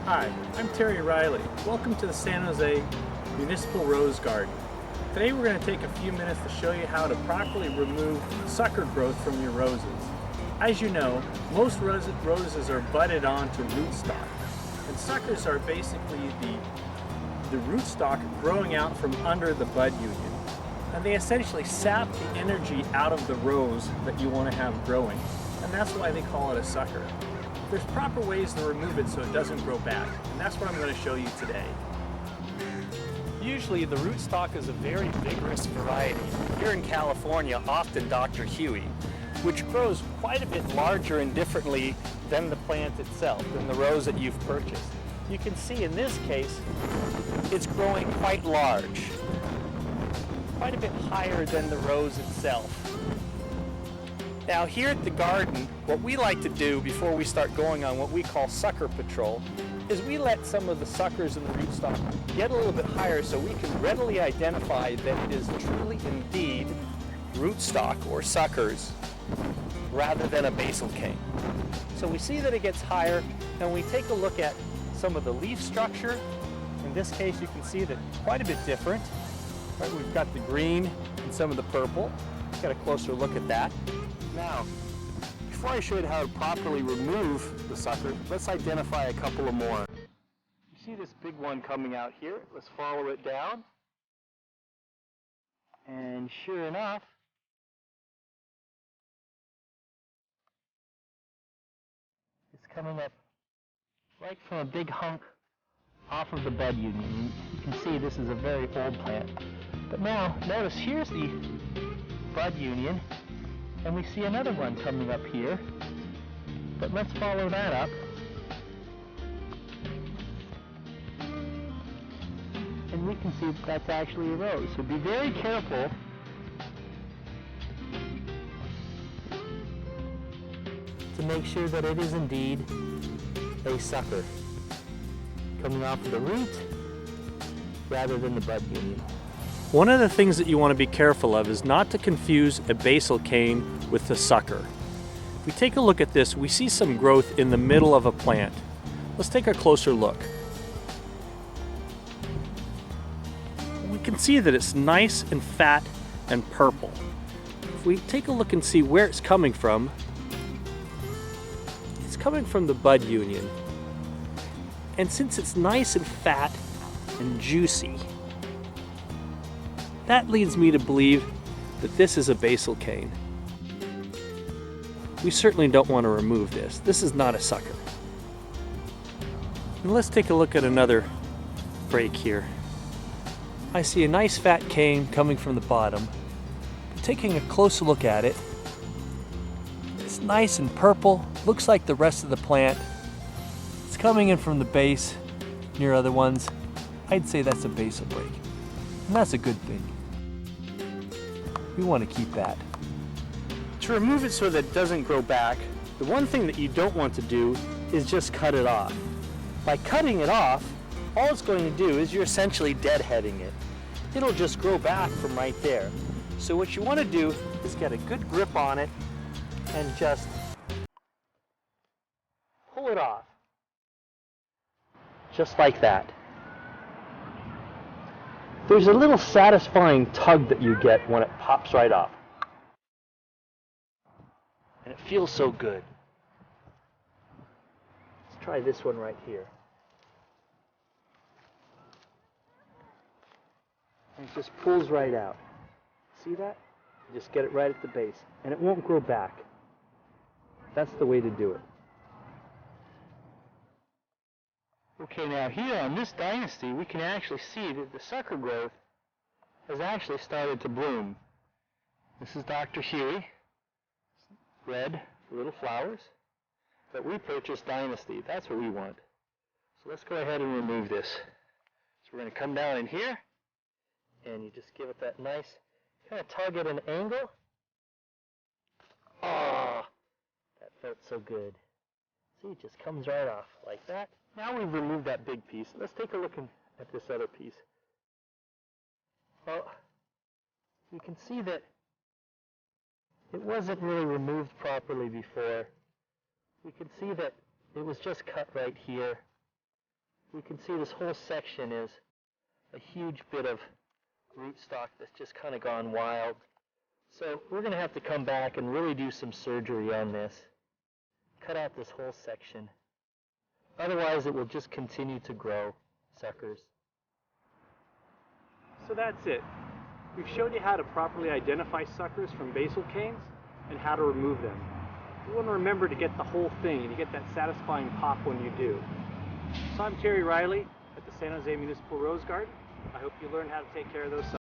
Hi, I'm Terry Riley. Welcome to the San Jose Municipal Rose Garden. Today we're going to take a few minutes to show you how to properly remove sucker growth from your roses. As you know, most roses are budded onto rootstock, and suckers are basically the rootstock growing out from under the bud union. And they essentially sap the energy out of the rose that you want to have growing, and that's why they call it a sucker. There's proper ways to remove it so it doesn't grow back, and that's what I'm going to show you today. Usually the rootstock is a very vigorous variety, here in California often Dr. Huey, which grows quite a bit larger and differently than the plant itself, than the rose that you've purchased. You can see in this case it's growing quite large, quite a bit higher than the rose itself. Now here at the garden, what we like to do before we start going on what we call sucker patrol is we let some of the suckers in the rootstock get a little bit higher so we can readily identify that it is truly indeed rootstock or suckers rather than a basal cane. So we see that it gets higher and we take a look at some of the leaf structure. In this case you can see that quite a bit different. Right, we've got the green and some of the purple. Let's get a closer look at that. Now, before I show you how to properly remove the sucker, let's identify a couple of more. You see this big one coming out here? Let's follow it down. And sure enough, it's coming up right from a big hunk off of the bud union. You can see this is a very old plant. But now, notice here's the bud union. And we see another one coming up here, but let's follow that up. And we can see that that's actually a rose. So be very careful to make sure that it is indeed a sucker coming off of the root rather than the bud union. One of the things that you want to be careful of is not to confuse a basal cane with the sucker. If we take a look at this, we see some growth in the middle of a plant. Let's take a closer look. We can see that it's nice and fat and purple. If we take a look and see where it's coming from the bud union. And since it's nice and fat and juicy, that leads me to believe that this is a basal cane. We certainly don't want to remove this. This is not a sucker. And let's take a look at another break here. I see a nice fat cane coming from the bottom. Taking a closer look at it, it's nice and purple, looks like the rest of the plant. It's coming in from the base near other ones. I'd say that's a basal break, and that's a good thing. We want to keep that. To remove it so that it doesn't grow back, the one thing that you don't want to do is just cut it off. By cutting it off, all it's going to do is you're essentially deadheading it. It'll just grow back from right there. So what you want to do is get a good grip on it and just pull it off. Just like that. There's a little satisfying tug that you get when it pops right off. And it feels so good. Let's try this one right here. And it just pulls right out. See that? You just get it right at the base. And it won't grow back. That's the way to do it. Okay, now here on this dynasty, we can actually see that the sucker growth has actually started to bloom. This is Dr. Huey, red little flowers, but we purchased Dynasty. That's what we want. So let's go ahead and remove this. So we're going to come down in here, and you just give it that nice, kind of tug at an angle. Oh, that felt so good. See, it just comes right off like that. Now we've removed that big piece. Let's take a look at this other piece. Well, you can see that it wasn't really removed properly before. We can see that it was just cut right here. We can see this whole section is a huge bit of rootstock that's just kind of gone wild. So we're going to have to come back and really do some surgery on this. Cut out this whole section. Otherwise it will just continue to grow suckers. So that's it. We've shown you how to properly identify suckers from basal canes and how to remove them. You want to remember to get the whole thing and you get that satisfying pop when you do. So I'm Terry Riley at the San Jose Municipal Rose Garden. I hope you learned how to take care of those suckers.